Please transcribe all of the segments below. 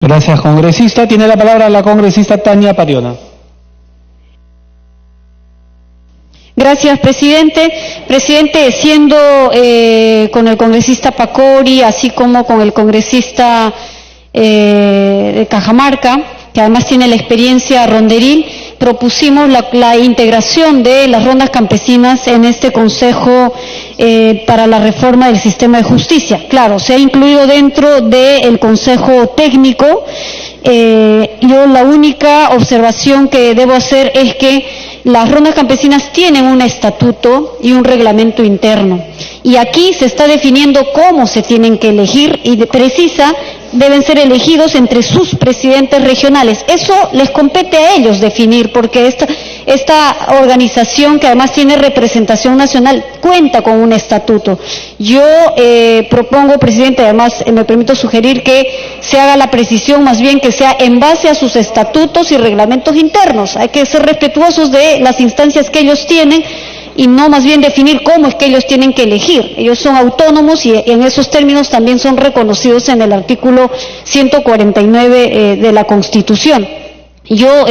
Gracias, congresista. Tiene la palabra la congresista Tania Pariona. Gracias, presidente. Presidente, siendo con el congresista Pacori, así como con el congresista de Cajamarca, que además tiene la experiencia ronderil, propusimos la integración de las rondas campesinas en este Consejo para la Reforma del Sistema de Justicia. Claro, se ha incluido dentro del Consejo Técnico. Yo la única observación que debo hacer es que las rondas campesinas tienen un estatuto y un reglamento interno. Y aquí se está definiendo cómo se tienen que elegir y deben ser elegidos entre sus presidentes regionales. Eso les compete a ellos definir, porque esta organización, que además tiene representación nacional, cuenta con un estatuto. Yo propongo, presidente, además me permito sugerir que se haga la precisión, más bien que sea en base a sus estatutos y reglamentos internos. Hay que ser respetuosos de las instancias que ellos tienen y no más bien definir cómo es que ellos tienen que elegir. Ellos son autónomos y en esos términos también son reconocidos en el artículo 149 de la Constitución. Yo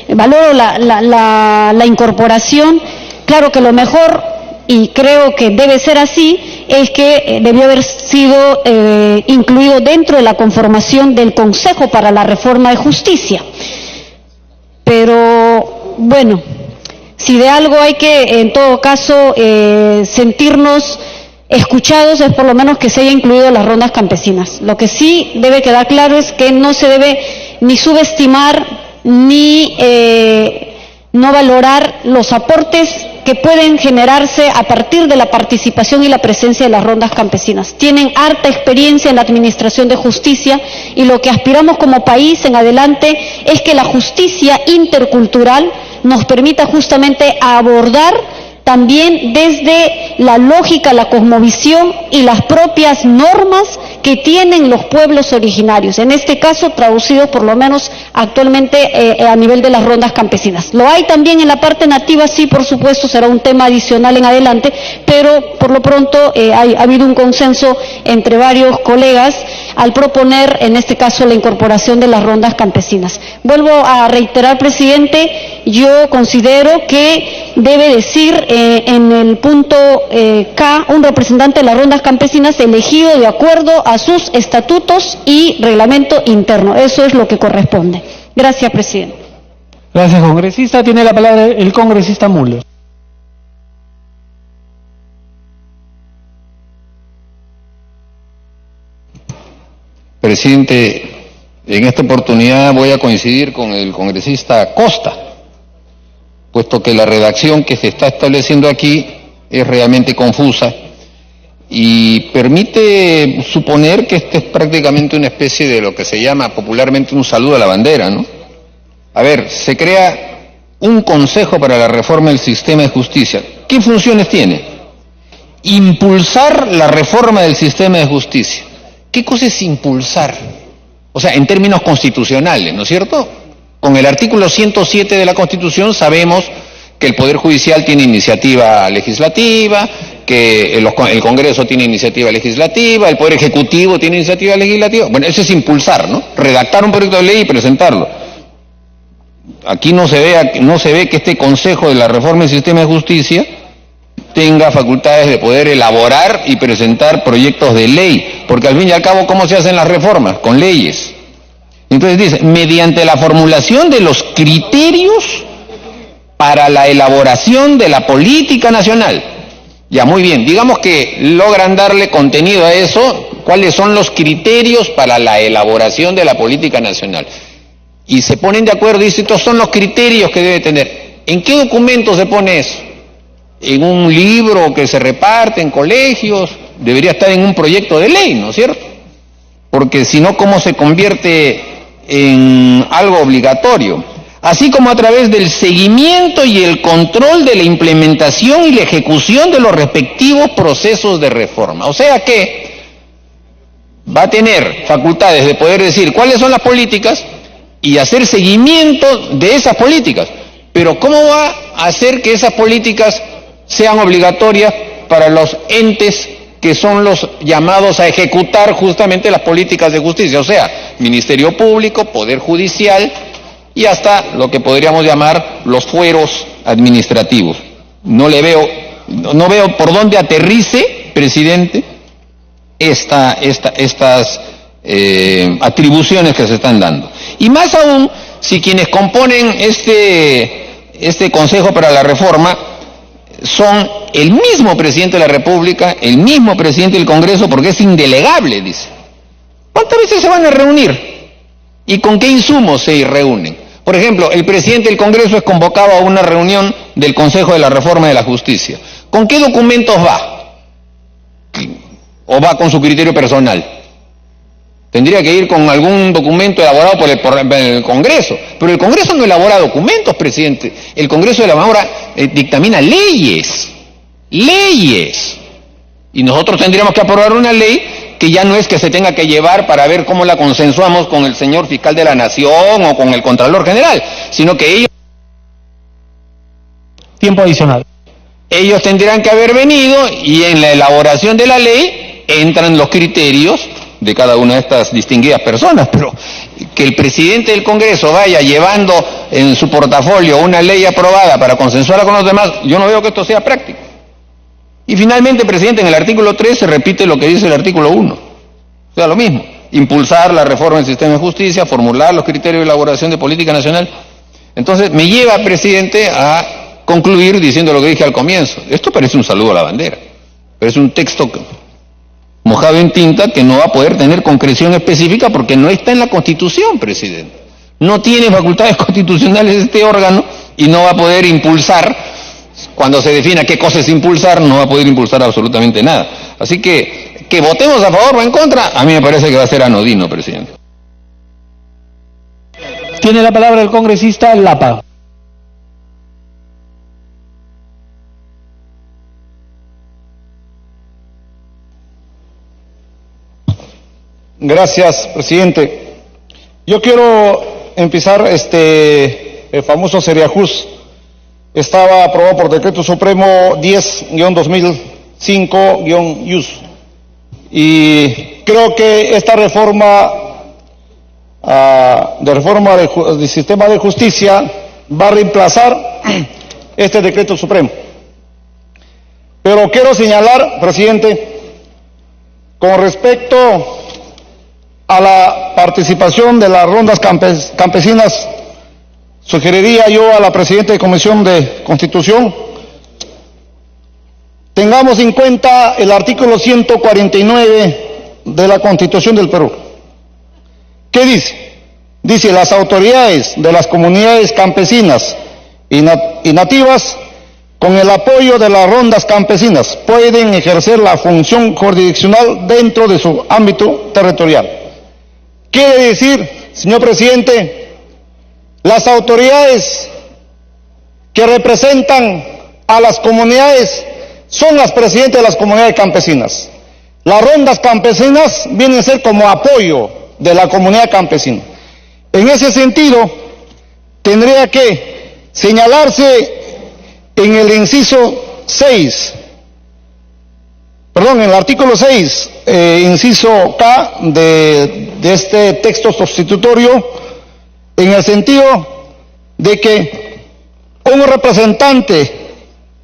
valoro la incorporación. Claro que lo mejor, y creo que debe ser así, es que debió haber sido incluido dentro de la conformación del Consejo para la Reforma de Justicia. Pero, bueno, si de algo hay que, en todo caso, sentirnos escuchados, es por lo menos que se haya incluido las rondas campesinas. Lo que sí debe quedar claro es que no se debe ni subestimar ni no valorar los aportes que pueden generarse a partir de la participación y la presencia de las rondas campesinas. Tienen harta experiencia en la administración de justicia y lo que aspiramos como país en adelante es que la justicia intercultural nos permita justamente abordar también desde la lógica, la cosmovisión y las propias normas que tienen los pueblos originarios, en este caso traducidos por lo menos actualmente a nivel de las rondas campesinas. Lo hay también en la parte nativa, sí, por supuesto, será un tema adicional en adelante, pero por lo pronto ha habido un consenso entre varios colegas al proponer, en este caso, la incorporación de las rondas campesinas. Vuelvo a reiterar, presidente, yo considero que debe decir en el punto K, un representante de las rondas campesinas elegido de acuerdo a sus estatutos y reglamento interno. Eso es lo que corresponde. Gracias, presidente. Gracias, congresista. Tiene la palabra el congresista Müller. Presidente, en esta oportunidad voy a coincidir con el congresista Costa, puesto que la redacción que se está estableciendo aquí es realmente confusa y permite suponer que esta es prácticamente una especie de lo que se llama popularmente un saludo a la bandera, ¿no? A ver, se crea un Consejo para la Reforma del Sistema de Justicia. ¿Qué funciones tiene? Impulsar la reforma del sistema de justicia. ¿Qué cosa es impulsar? O sea, en términos constitucionales, ¿no es cierto? Con el artículo 107 de la Constitución sabemos que el Poder Judicial tiene iniciativa legislativa, que el Congreso tiene iniciativa legislativa, el Poder Ejecutivo tiene iniciativa legislativa. Bueno, eso es impulsar, ¿no? Redactar un proyecto de ley y presentarlo. Aquí no se ve que este Consejo de la Reforma del Sistema de Justicia tenga facultades de poder elaborar y presentar proyectos de ley, porque al fin y al cabo, ¿cómo se hacen las reformas? Con leyes. Entonces dice, mediante la formulación de los criterios para la elaboración de la política nacional. Ya, muy bien, digamos que logran darle contenido a eso, ¿cuáles son los criterios para la elaboración de la política nacional? Y se ponen de acuerdo y dicen, estos son los criterios que debe tener. ¿En qué documento se pone eso? ¿En un libro que se reparte en colegios? Debería estar en un proyecto de ley, ¿no es cierto? Porque si no, ¿cómo se convierte en algo obligatorio? Así como a través del seguimiento y el control de la implementación y la ejecución de los respectivos procesos de reforma. O sea que va a tener facultades de poder decir cuáles son las políticas y hacer seguimiento de esas políticas. Pero ¿cómo va a hacer que esas políticas sean obligatorias para los entes que son los llamados a ejecutar justamente las políticas de justicia, o sea, Ministerio Público, Poder Judicial y hasta lo que podríamos llamar los fueros administrativos. No veo por dónde aterrice, presidente, estas atribuciones que se están dando. Y más aún, si quienes componen este Consejo para la Reforma son el mismo presidente de la República, el mismo presidente del Congreso, porque es indelegable, dice. ¿Cuántas veces se van a reunir? ¿Y con qué insumos se reúnen? Por ejemplo, el presidente del Congreso es convocado a una reunión del Consejo de la Reforma de la Justicia. ¿Con qué documentos va? ¿O va con su criterio personal? Tendría que ir con algún documento elaborado por el Congreso. Pero el Congreso no elabora documentos, presidente. El Congreso dictamina leyes. Leyes. Y nosotros tendríamos que aprobar una ley que ya no es que se tenga que llevar para ver cómo la consensuamos con el señor fiscal de la Nación o con el Contralor General, sino que ellos... Tiempo adicional. Ellos tendrían que haber venido y en la elaboración de la ley entran los criterios de cada una de estas distinguidas personas, pero que el presidente del Congreso vaya llevando en su portafolio una ley aprobada para consensuarla con los demás, yo no veo que esto sea práctico. Y finalmente, presidente, en el artículo 3 se repite lo que dice el artículo 1. O sea, lo mismo, impulsar la reforma del sistema de justicia, formular los criterios de elaboración de política nacional. Entonces, me lleva, presidente, a concluir diciendo lo que dije al comienzo. Esto parece un saludo a la bandera, pero es un texto mojado en tinta que no va a poder tener concreción específica porque no está en la Constitución, presidente. No tiene facultades constitucionales este órgano y no va a poder impulsar, cuando se defina qué cosa es impulsar, no va a poder impulsar absolutamente nada. Así que votemos a favor o en contra, a mí me parece que va a ser anodino, presidente. Tiene la palabra el congresista Lapa. Gracias, presidente. Yo quiero empezar el famoso Seriajus. Estaba aprobado por Decreto Supremo 10-2005-YUS. Y creo que esta reforma del sistema de justicia va a reemplazar este Decreto Supremo. Pero quiero señalar, presidente, con respecto a la participación de las rondas campesinas, sugeriría yo a la presidenta de Comisión de Constitución, tengamos en cuenta el artículo 149 de la Constitución del Perú. ¿Qué dice? Dice, las autoridades de las comunidades campesinas y nativas, con el apoyo de las rondas campesinas, pueden ejercer la función jurisdiccional dentro de su ámbito territorial. Quiere decir, señor presidente, las autoridades que representan a las comunidades son las presidentes de las comunidades campesinas. Las rondas campesinas vienen a ser como apoyo de la comunidad campesina. En ese sentido, tendría que señalarse en el inciso 6, en el artículo 6, inciso K de este texto sustitutorio, en el sentido de que un representante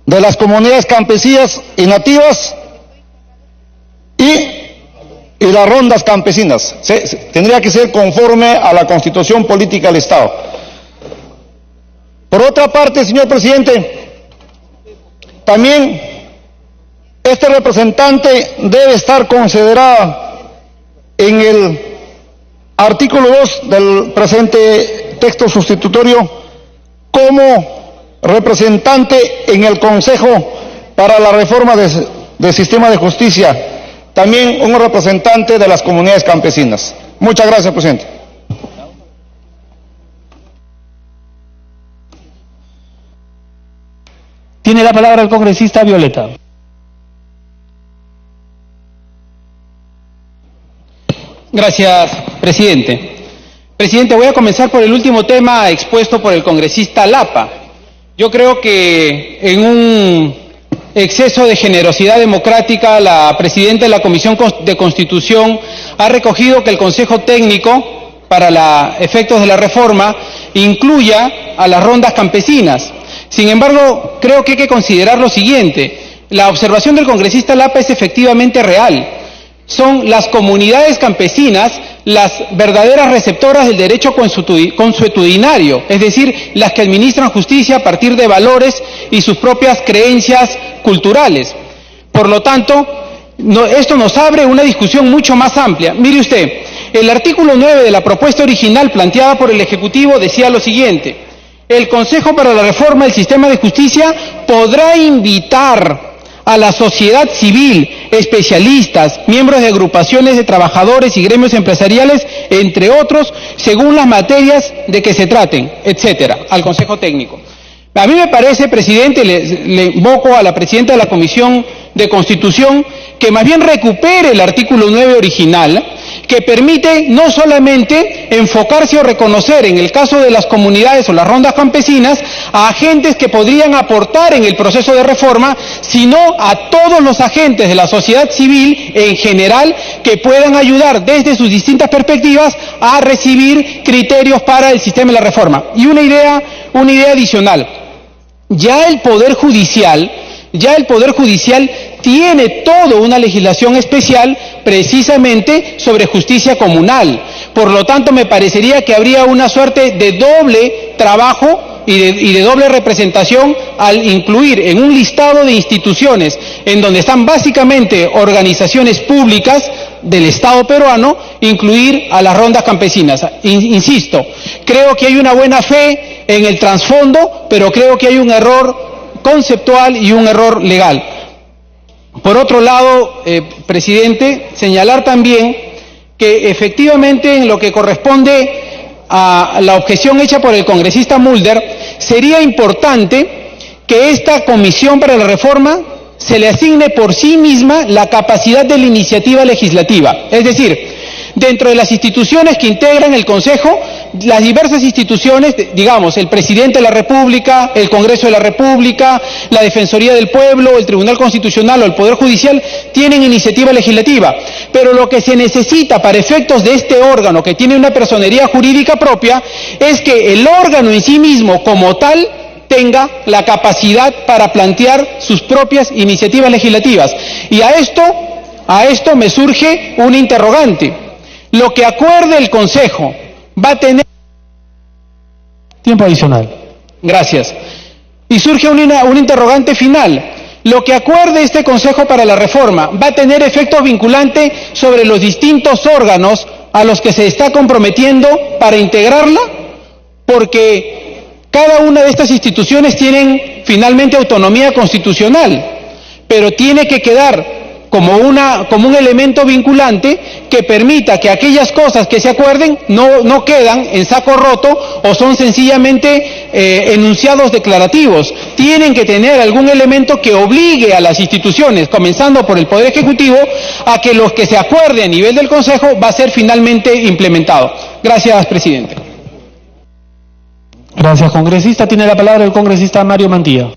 de las comunidades campesinas y nativas y las rondas campesinas tendría que ser conforme a la Constitución Política del Estado. Por otra parte, señor presidente, también este representante debe estar considerado en el artículo 2 del presente texto sustitutorio como representante en el Consejo para la Reforma del Sistema de Justicia, también un representante de las comunidades campesinas. Muchas gracias, presidente. Tiene la palabra el congresista Violeta. Gracias, presidente. Presidente, voy a comenzar por el último tema expuesto por el congresista Lapa. Yo creo que en exceso de generosidad democrática, la presidenta de la Comisión de Constitución ha recogido que el Consejo Técnico para los efectos de la reforma incluya a las rondas campesinas. Sin embargo, creo que hay que considerar lo siguiente: la observación del congresista Lapa es efectivamente real. Son las comunidades campesinas las verdaderas receptoras del derecho consuetudinario, es decir, las que administran justicia a partir de valores y sus propias creencias culturales. Por lo tanto, esto nos abre una discusión mucho más amplia. Mire usted, el artículo 9 de la propuesta original planteada por el Ejecutivo decía lo siguiente: el Consejo para la Reforma del Sistema de Justicia podrá invitar a la sociedad civil, especialistas, miembros de agrupaciones de trabajadores y gremios empresariales, entre otros, según las materias de que se traten, etcétera, al Consejo Técnico. A mí me parece, presidente, le invoco a la presidenta de la Comisión de Constitución que más bien recupere el artículo 9 original, que permite no solamente enfocarse o reconocer, en el caso de las comunidades o las rondas campesinas, a agentes que podrían aportar en el proceso de reforma, sino a todos los agentes de la sociedad civil en general que puedan ayudar desde sus distintas perspectivas a recibir criterios para el sistema de la reforma. Y una idea adicional: ya el Poder Judicial tiene toda una legislación especial precisamente sobre justicia comunal. Por lo tanto, me parecería que habría una suerte de doble trabajo y de doble representación al incluir en un listado de instituciones en donde están básicamente organizaciones públicas del Estado peruano, incluir a las rondas campesinas. Insisto, creo que hay una buena fe en el trasfondo, pero creo que hay un error conceptual y un error legal. Por otro lado, presidente, señalar también que efectivamente en lo que corresponde a la objeción hecha por el congresista Mulder, sería importante que esta Comisión para la Reforma se le asigne por sí misma la capacidad de la iniciativa legislativa. Es decir, dentro de las instituciones que integran el Consejo, las diversas instituciones, digamos, el Presidente de la República, el Congreso de la República, la Defensoría del Pueblo, el Tribunal Constitucional o el Poder Judicial, tienen iniciativa legislativa. Pero lo que se necesita para efectos de este órgano, que tiene una personería jurídica propia, es que el órgano en sí mismo, como tal, tenga la capacidad para plantear sus propias iniciativas legislativas. Y a esto me surge un interrogante. Lo que acuerde el Consejo va a tener... Tiempo adicional. Gracias. Y surge un interrogante final. Lo que acuerde este Consejo para la Reforma va a tener efectos vinculantes sobre los distintos órganos a los que se está comprometiendo para integrarla, porque cada una de estas instituciones tienen finalmente autonomía constitucional, pero tiene que quedar como un elemento vinculante que permita que aquellas cosas que se acuerden no quedan en saco roto o son sencillamente enunciados declarativos. Tienen que tener algún elemento que obligue a las instituciones, comenzando por el Poder Ejecutivo, a que lo que se acuerde a nivel del Consejo va a ser finalmente implementado. Gracias, presidente. Gracias, congresista. Tiene la palabra el congresista Mario Mantilla.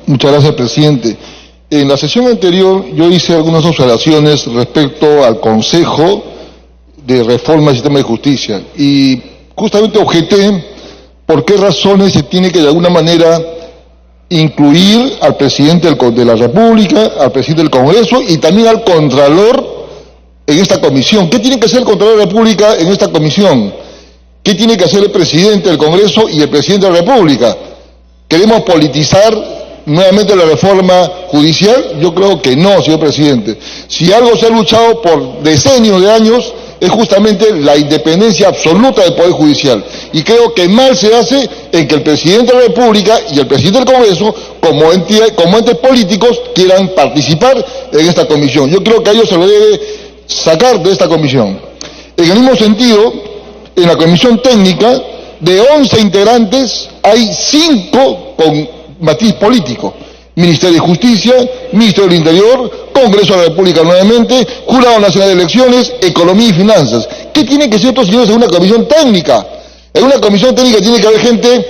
Muchas gracias, presidente. En la sesión anterior yo hice algunas observaciones respecto al Consejo de Reforma del Sistema de Justicia y justamente objeté por qué razones se tiene que de alguna manera incluir al presidente de la República, al presidente del Congreso y también al Contralor en esta comisión. ¿Qué tiene que hacer el Contralor de la República en esta comisión? ¿Qué tiene que hacer el presidente del Congreso y el presidente de la República? ¿Queremos politizar nuevamente la reforma judicial? Yo creo que no, señor presidente. Si algo se ha luchado por decenios de años es justamente la independencia absoluta del Poder Judicial. Y creo que mal se hace en que el presidente de la República y el presidente del Congreso, como entes políticos, quieran participar en esta comisión. Yo creo que a ellos se lo debe sacar de esta comisión. En el mismo sentido, en la comisión técnica, de 11 integrantes, hay 5 con matiz político: Ministerio de Justicia, Ministerio del Interior, Congreso de la República nuevamente, Jurado Nacional de Elecciones, Economía y Finanzas. ¿Qué tiene que ser estos señores en una comisión técnica? En una comisión técnica tiene que haber gente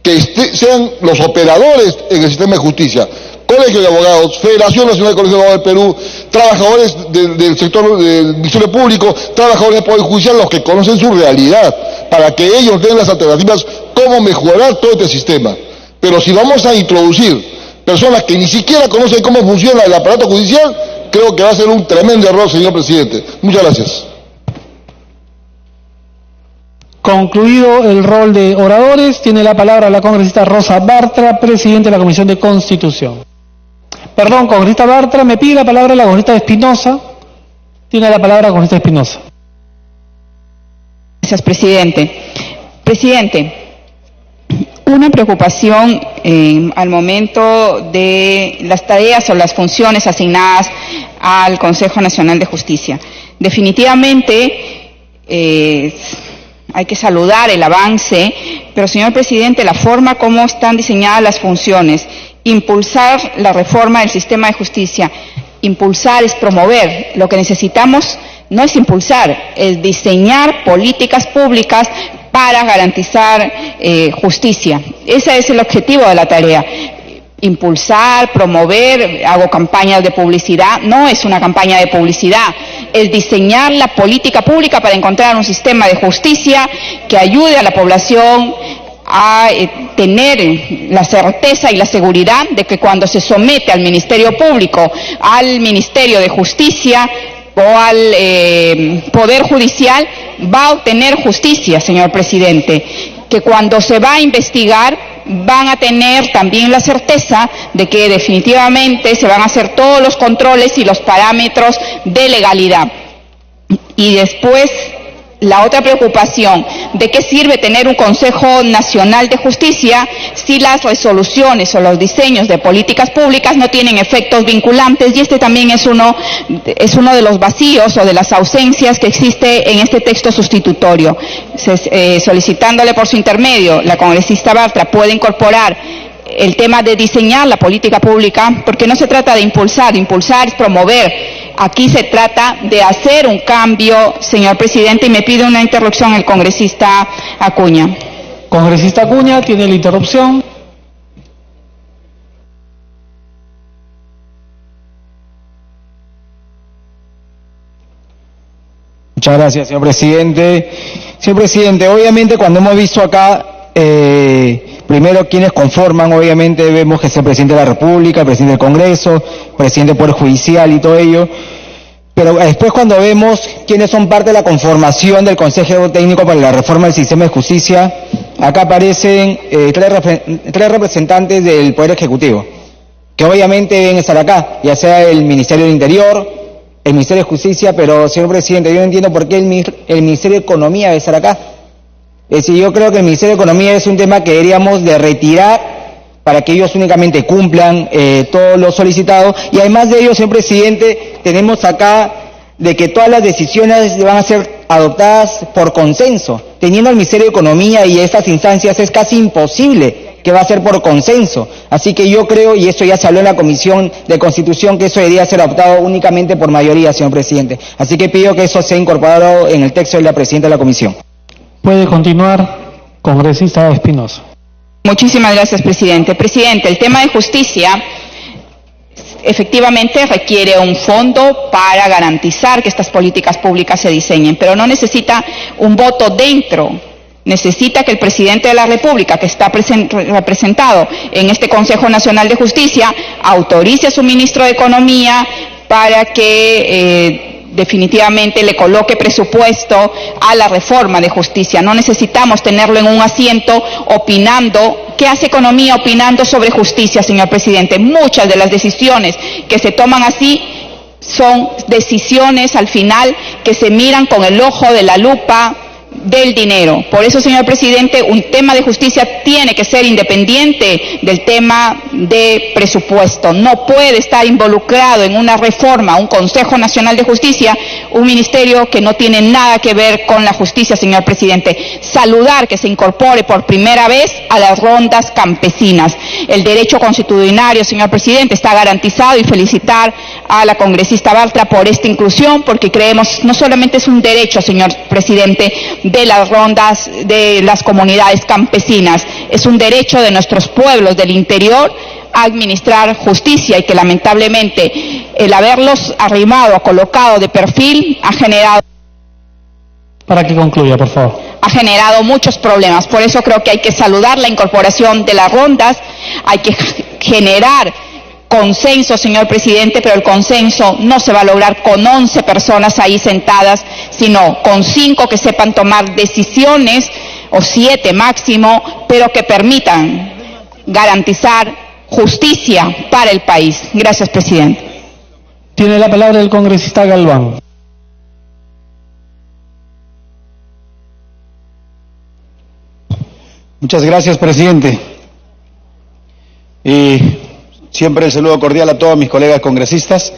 que sean los operadores en el sistema de justicia. Colegio de Abogados, Federación Nacional de Colegios de Abogados del Perú, trabajadores del sector del Ministerio Público, trabajadores del Poder Judicial, los que conocen su realidad, para que ellos den las alternativas cómo mejorar todo este sistema. Pero si vamos a introducir personas que ni siquiera conocen cómo funciona el aparato judicial, creo que va a ser un tremendo error, señor presidente. Muchas gracias. Concluido el rol de oradores, tiene la palabra la congresista Rosa Bartra, presidente de la Comisión de Constitución. Perdón, congresista Bartra, me pide la palabra la congresista Espinosa. Tiene la palabra la congresista Espinosa. Gracias, presidente. Presidente, una preocupación al momento de las tareas o las funciones asignadas al Consejo Nacional de Justicia. Definitivamente hay que saludar el avance, pero señor presidente, la forma como están diseñadas las funciones, impulsar la reforma del sistema de justicia, impulsar es promover. Lo que necesitamos no es impulsar, es diseñar políticas públicas para garantizar justicia. Ese es el objetivo de la tarea. Impulsar, promover, hago campañas de publicidad, no es una campaña de publicidad, es diseñar la política pública para encontrar un sistema de justicia que ayude a la población a tener la certeza y la seguridad de que cuando se somete al Ministerio Público, al Ministerio de Justicia o al Poder Judicial, va a obtener justicia, señor presidente, que cuando se va a investigar van a tener también la certeza de que definitivamente se van a hacer todos los controles y los parámetros de legalidad. Y después, la otra preocupación, ¿de qué sirve tener un Consejo Nacional de Justicia si las resoluciones o los diseños de políticas públicas no tienen efectos vinculantes? Y este también es uno de los vacíos o de las ausencias que existe en este texto sustitutorio. Solicitándole por su intermedio, la congresista Bartra puede incorporar el tema de diseñar la política pública, porque no se trata de impulsar es promover. Aquí se trata de hacer un cambio, señor presidente, y me pide una interrupción el congresista Acuña. Congresista Acuña, tiene la interrupción. Muchas gracias, señor presidente. Señor presidente, obviamente cuando hemos visto acá, primero quienes conforman, obviamente vemos que es el presidente de la República, el presidente del Congreso, presidente del Poder Judicial y todo ello, pero después cuando vemos quienes son parte de la conformación del Consejo Técnico para la Reforma del Sistema de Justicia, acá aparecen tres representantes del Poder Ejecutivo, que obviamente deben estar acá, ya sea el Ministerio del Interior, el Ministerio de Justicia, pero señor presidente, yo no entiendo por qué el Ministerio de Economía debe estar acá. Es decir, yo creo que el Ministerio de Economía es un tema que deberíamos de retirar para que ellos únicamente cumplan todo lo solicitado. Y además de ello, señor presidente, tenemos acá de que todas las decisiones van a ser adoptadas por consenso. Teniendo el Ministerio de Economía y estas instancias es casi imposible que va a ser por consenso. Así que yo creo, y esto ya se habló en la Comisión de Constitución, que eso debería ser adoptado únicamente por mayoría, señor presidente. Así que pido que eso sea incorporado en el texto de la presidenta de la Comisión. Puede continuar, congresista Espinosa. Muchísimas gracias, presidente. Presidente, el tema de justicia efectivamente requiere un fondo para garantizar que estas políticas públicas se diseñen, pero no necesita un voto dentro. Necesita que el presidente de la República, que está representado en este Consejo Nacional de Justicia, autorice a su ministro de Economía para que definitivamente le coloque presupuesto a la reforma de justicia. No necesitamos tenerlo en un asiento opinando. ¿Qué hace economía opinando sobre justicia, señor presidente? Muchas de las decisiones que se toman así son decisiones al final que se miran con el ojo de la lupa del dinero. Por eso, señor presidente, un tema de justicia tiene que ser independiente del tema de presupuesto. No puede estar involucrado en una reforma, un Consejo Nacional de Justicia, un ministerio que no tiene nada que ver con la justicia, señor presidente. Saludar que se incorpore por primera vez a las rondas campesinas. El derecho constitucionario, señor presidente, está garantizado, y felicitar a la congresista Bartra por esta inclusión, porque creemos no solamente es un derecho, señor presidente, de las rondas de las comunidades campesinas. Es un derecho de nuestros pueblos del interior a administrar justicia y que lamentablemente el haberlos arrimado, colocado de perfil, ha generado... Para que concluya, por favor. Ha generado muchos problemas. Por eso creo que hay que saludar la incorporación de las rondas, hay que generar consenso, señor presidente, pero el consenso no se va a lograr con 11 personas ahí sentadas, sino con 5 que sepan tomar decisiones, o 7 máximo, pero que permitan garantizar justicia para el país. Gracias, presidente. Tiene la palabra el congresista Galván. Muchas gracias, presidente. Siempre el saludo cordial a todos mis colegas congresistas.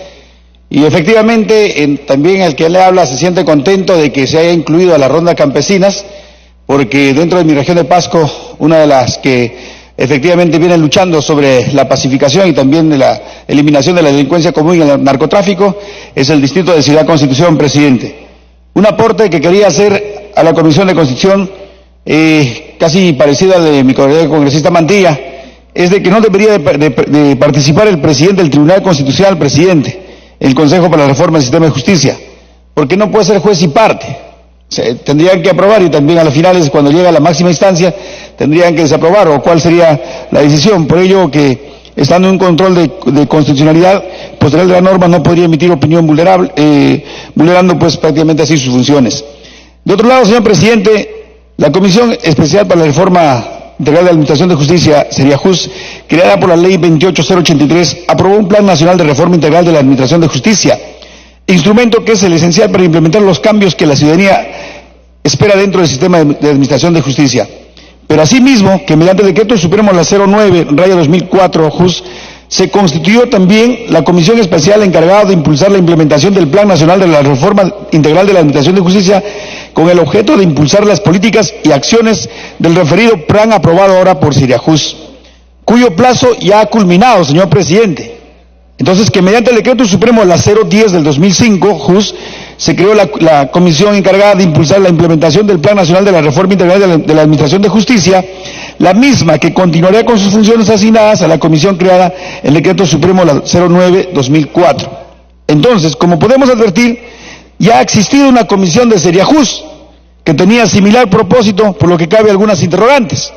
Y efectivamente, también el que le habla se siente contento de que se haya incluido a las rondas campesinas, porque dentro de mi región de Pasco, una de las que efectivamente viene luchando sobre la pacificación y también de la eliminación de la delincuencia común y el narcotráfico, es el distrito de Ciudad Constitución, presidente. Un aporte que quería hacer a la Comisión de Constitución, casi parecido al de mi colega congresista Mantilla, es de que no debería de participar el presidente del Tribunal Constitucional, presidente, el Consejo para la Reforma del Sistema de Justicia, porque no puede ser juez y parte. Tendrían que aprobar y también a las finales, cuando llega a la máxima instancia, tendrían que desaprobar o cuál sería la decisión. Por ello que, estando en un control de constitucionalidad posterior de la norma, no podría emitir opinión vulnerando pues prácticamente así sus funciones. De otro lado, señor presidente, la Comisión Especial para la Reforma Integral de la Administración de Justicia, Seriajus, creada por la Ley 28083, aprobó un Plan Nacional de Reforma Integral de la Administración de Justicia, instrumento que es el esencial para implementar los cambios que la ciudadanía espera dentro del sistema de administración de justicia. Pero asimismo, que mediante el Decreto Supremo la 09/2004, JUS, se constituyó también la Comisión Especial encargada de impulsar la implementación del Plan Nacional de la Reforma Integral de la Administración de Justicia, con el objeto de impulsar las políticas y acciones del referido plan aprobado ahora por Seriajus, cuyo plazo ya ha culminado, señor presidente. Entonces, que mediante el Decreto Supremo la 010 del 2005, JUS, se creó la comisión encargada de impulsar la implementación del Plan Nacional de la Reforma Integral de la Administración de Justicia, la misma que continuaría con sus funciones asignadas a la comisión creada en el Decreto Supremo la 09/2004. Entonces, como podemos advertir, ya ha existido una comisión de Seriajus que tenía similar propósito, por lo que cabe algunas interrogantes.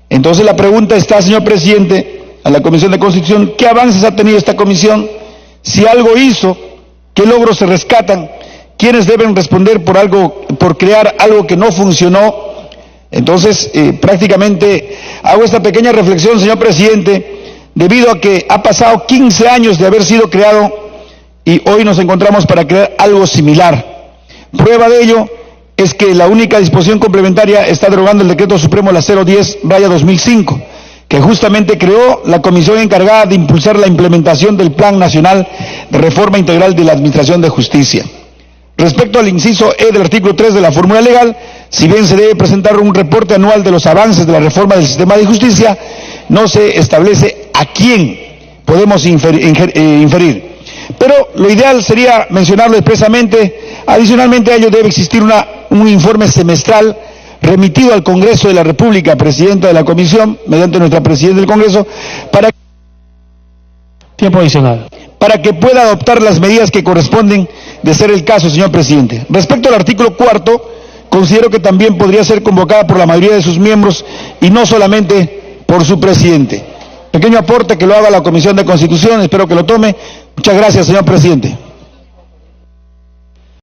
Entonces la pregunta está, señor presidente, a la Comisión de Constitución, ¿qué avances ha tenido esta comisión? Si algo hizo, ¿qué logros se rescatan? ¿Quiénes deben responder por crear algo que no funcionó? Entonces, prácticamente hago esta pequeña reflexión, señor presidente, debido a que ha pasado 15 años de haber sido creado y hoy nos encontramos para crear algo similar. Prueba de ello es que la única disposición complementaria está derogando el Decreto Supremo la 010/2005, que justamente creó la comisión encargada de impulsar la implementación del Plan Nacional de Reforma Integral de la Administración de Justicia. Respecto al inciso E del artículo 3 de la fórmula legal, si bien se debe presentar un reporte anual de los avances de la reforma del sistema de justicia, no se establece a quién podemos inferir. Pero lo ideal sería mencionarlo expresamente. Adicionalmente a ello debe existir un informe semestral remitido al Congreso de la República, presidenta de la Comisión, mediante nuestra presidenta del Congreso, para Tiempo adicional. Para que pueda adoptar las medidas que corresponden de ser el caso, señor presidente. Respecto al artículo 4, considero que también podría ser convocada por la mayoría de sus miembros y no solamente por su presidente. Pequeño aporte que lo haga la Comisión de Constitución, espero que lo tome. Muchas gracias, señor presidente.